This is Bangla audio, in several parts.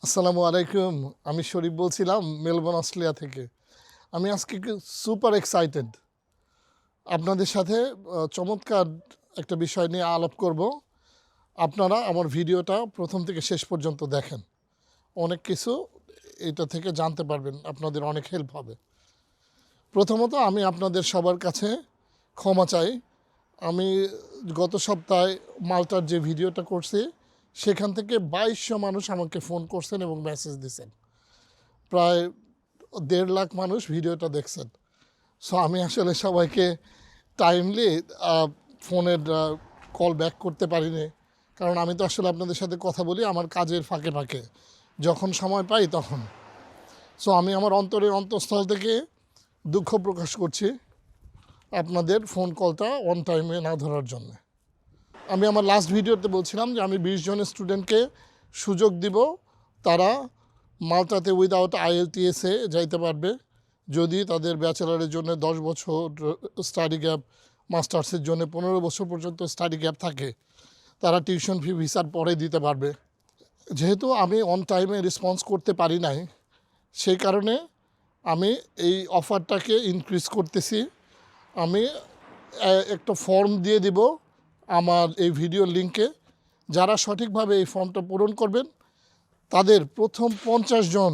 আসসালামু আলাইকুম। আমি শরীফ বলছিলাম মেলবোর্ন, অস্ট্রেলিয়া থেকে। আমি আজকে সুপার এক্সাইটেড। আপনাদের সাথে চমৎকার একটা বিষয় নিয়ে আলাপ করব। আপনারা আমার ভিডিওটা প্রথম থেকে শেষ পর্যন্ত দেখেন। অনেক কিছু এটা থেকে জানতে পারবেন, আপনাদের অনেক হেল্প হবে। প্রথমত আমি আপনাদের সবার কাছে ক্ষমা চাই। আমি গত সপ্তাহে মাল্টার যে ভিডিওটা করছি সেখান থেকে 2200 মানুষ আমাকে ফোন করছেন এবং মেসেজ দিয়েছেন। প্রায় 1.5 লাখ মানুষ ভিডিওটা দেখছেন। সো আমি আসলে সবাইকে টাইমলি ফোনের কল ব্যাক করতে পারিনি, কারণ আমি তো আসলে আপনাদের সাথে কথা বলি আমার কাজের ফাঁকে ফাঁকে, যখন সময় পাই তখন। সো আমি আমার অন্তরের অন্তঃস্থল থেকে দুঃখ প্রকাশ করছি আপনাদের ফোন কলটা অন টাইমে না ধরার জন্য। আমি আমার লাস্ট ভিডিওতে বলছিলাম যে আমি 20 জন স্টুডেন্টকে সুযোগ দিব, তারা মাল্টাতে উইদাউট IELTS-এ যাইতে পারবে যদি তাদের ব্যাচেলারের জন্য 10 বছর স্টাডি গ্যাপ, মাস্টার্সের জন্য 15 বছর পর্যন্ত স্টাডি গ্যাপ থাকে, তারা টিউশন ফি ভিসার পরে দিতে পারবে। যেহেতু আমি অন টাইমে রেসপন্স করতে পারি নাই, সেই কারণে আমি এই অফারটাকে ইনক্রিজ করতেছি। আমি একটা ফর্ম দিয়ে দিব আমার এই ভিডিওর লিঙ্কে। যারা সঠিকভাবে এই ফর্মটা পূরণ করবেন তাদের প্রথম 50 জন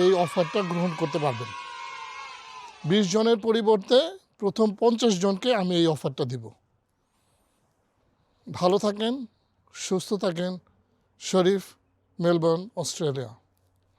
এই অফারটা গ্রহণ করতে পারবেন। 20 জনের পরিবর্তে প্রথম 50 জনকে আমি এই অফারটা দিব। ভালো থাকেন, সুস্থ থাকেন। শরীফ, মেলবোর্ন, অস্ট্রেলিয়া।